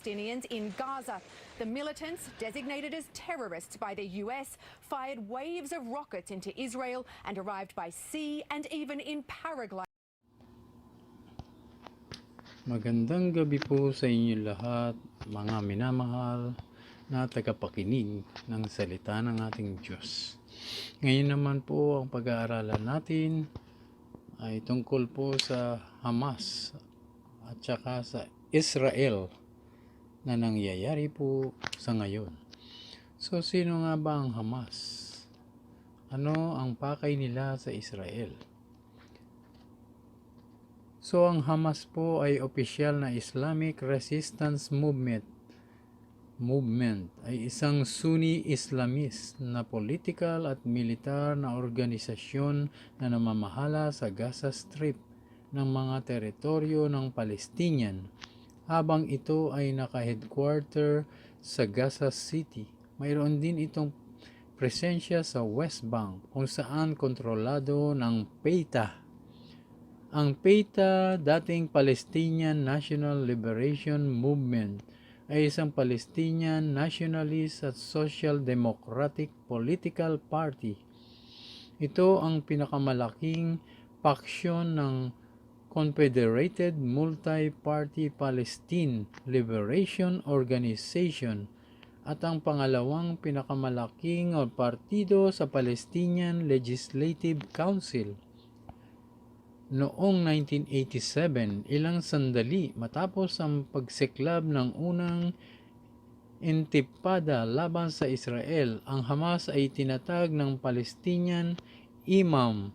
Palestinians in Gaza. The militants, designated as terrorists by the US, fired waves of rockets into Israel and arrived by sea and even in paragliding. Magandang gabi po sa inyo lahat, mga minamahal na tagapakinig ng salita ng ating Diyos. Ngayon naman po ang pag-aaralan natin ay tungkol po sa Hamas at saka sa Israel na nangyayari po sa ngayon. So, sino nga ba ang Hamas? Ano ang pakay nila sa Israel? So, ang Hamas po ay opisyal na Islamic Resistance Movement ay isang Sunni Islamist na political at militar na organisasyon na namamahala sa Gaza Strip ng mga teritoryo ng Palestinian habang ito ay naka-headquarter sa Gaza City. Mayroon din itong presensya sa West Bank kung saan kontrolado ng PETA. Ang PETA, dating Palestinian National Liberation Movement, ay isang Palestinian nationalist at social democratic political party. Ito ang pinakamalaking paksyon ng Confederated Multi-Party Palestine Liberation Organization at ang pangalawang pinakamalaking partido sa Palestinian Legislative Council. Noong 1987, ilang sandali matapos ang pagsiklab ng unang intifada laban sa Israel, ang Hamas ay tinatag ng Palestinian imam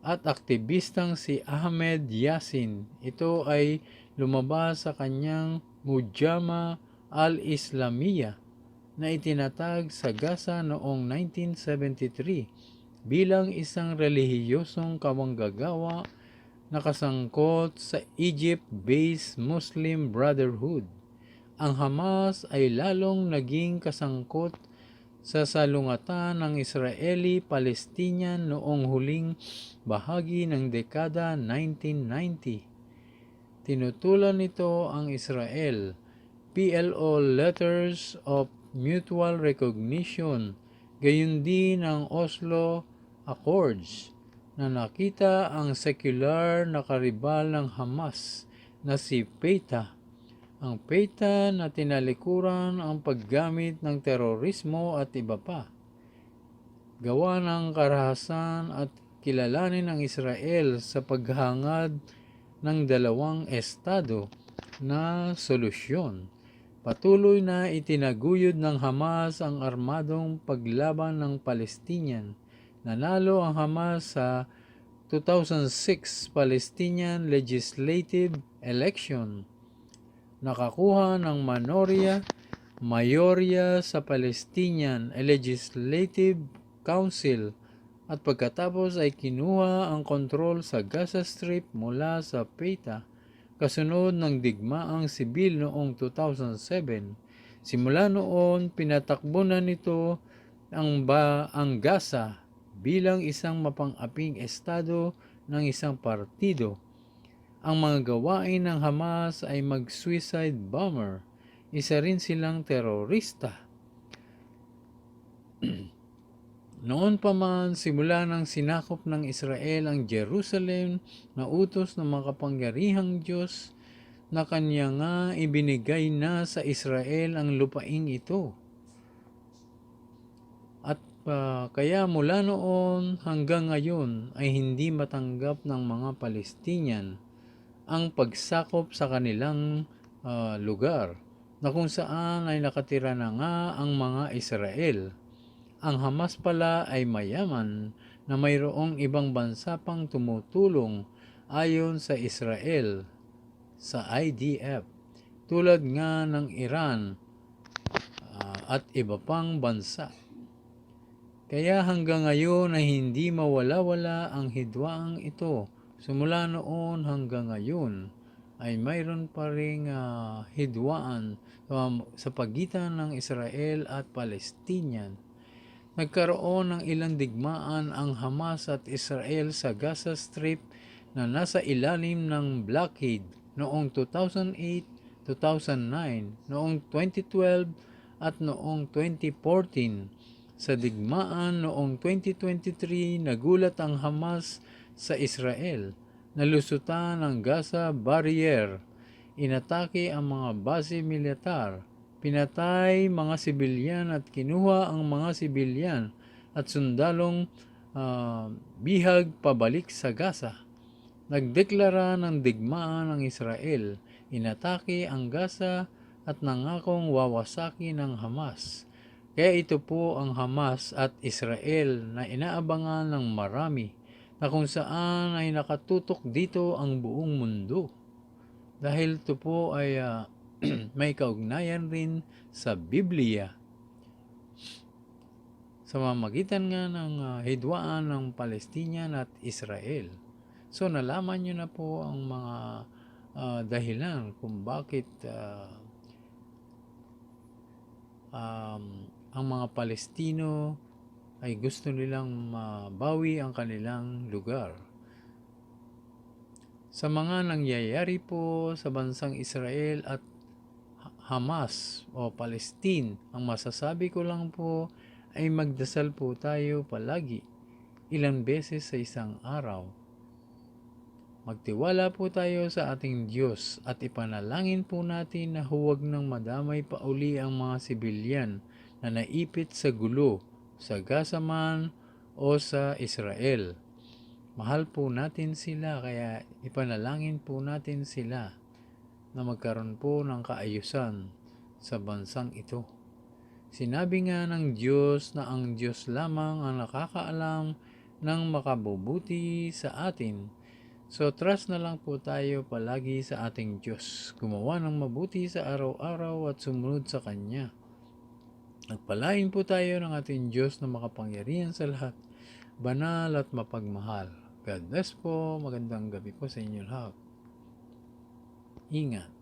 at aktivistang si Ahmed Yassin. Ito ay lumabas sa kanyang Mujama al-Islamiyya na itinatag sa Gaza noong 1973 bilang isang relihiyosong kamanggagawa na kasangkot sa Egypt-based Muslim Brotherhood. Ang Hamas ay lalong naging kasangkot sa salungatan ng Israeli-Palestinian noong huling bahagi ng dekada 1990. Tinutulan nito ang Israel, PLO Letters of Mutual Recognition, gayon din ang Oslo Accords, na nakita ang sekular na karibal ng Hamas na si PETA. Ang PETA na tinalikuran ang paggamit ng terorismo at iba pa. Gawa ng karahasan at kilalanin ng Israel sa paghangad ng dalawang estado na solusyon. Patuloy na itinaguyod ng Hamas ang armadong paglaban ng Palestinian. Nanalo ang Hamas sa 2006 Palestinian Legislative Election. Nakakuha ng mayorya sa Palestinian Legislative Council at pagkatapos ay kinuha ang kontrol sa Gaza Strip mula sa PETA kasunod ng digmaang sibil noong 2007. Simula noon, pinatakbo na nito ang Gaza bilang isang mapang-aping estado ng isang partido. Ang mga gawain ng Hamas ay mag-suicide bomber. Isa rin silang terorista. Noon pa man, simula nang sinakop ng Israel ang Jerusalem na utos ng makapangyarihang Diyos na kanya nga ibinigay na sa Israel ang lupaing ito. At kaya mula noon hanggang ngayon ay hindi matanggap ng mga Palestinian ang pagsakop sa kanilang lugar na kung saan ay nakatira na nga ang mga Israel. Ang Hamas pala ay mayaman na mayroong ibang bansa pang tumutulong ayon sa Israel sa IDF tulad nga ng Iran at iba pang bansa. Kaya hanggang ngayon ay hindi mawala-wala ang hidwaang ito. Simula noon hanggang ngayon ay mayroon pa ring hidwaan sa pagitan ng Israel at Palestinian. Nagkaroon ng ilang digmaan ang Hamas at Israel sa Gaza Strip na nasa ilalim ng blockade noong 2008 2009, noong 2012 at noong 2014. Sa digmaan noong 2023, nagulat ang Hamas sa Israel. Nalusutan ang Gaza Barrier. Inatake ang mga base militar. Pinatay mga sibilyan at kinuha ang mga sibilyan at sundalong bihag pabalik sa Gaza. Nagdeklara ng digmaan ang Israel. Inatake ang Gaza at nangakong wawasaki ng Hamas. Kaya ito po ang Hamas at Israel na inaabangan ng marami, na kung saan ay nakatutok dito ang buong mundo. Dahil ito po ay may kaugnayan rin sa Biblia. Sa mamagitan nga ng hidwaan ng Palestinian at Israel. So nalaman nyo na po ang mga dahilan kung bakit ang mga Palestino ay gusto nilang mabawi ang kanilang lugar. Sa mga nangyayari po sa bansang Israel at Hamas o Palestine, ang masasabi ko lang po ay magdasal po tayo palagi, ilang beses sa isang araw. Magtiwala po tayo sa ating Diyos at ipanalangin po natin na huwag nang madamay pa uli ang mga sibilyan na naipit sa gulo, sa Gaza man o sa Israel. Mahal po natin sila, kaya ipanalangin po natin sila na magkaroon po ng kaayusan sa bansang ito. Sinabi nga ng Diyos na ang Diyos lamang ang nakakaalam ng makabubuti sa atin. So trust na lang po tayo palagi sa ating Diyos. Gumawa ng mabuti sa araw-araw at sumunod sa Kanya. Nagpalain po tayo ng ating Diyos na makapangyarihan sa lahat, banal at mapagmahal. God bless po. Magandang gabi po sa inyo lahat. Ingat.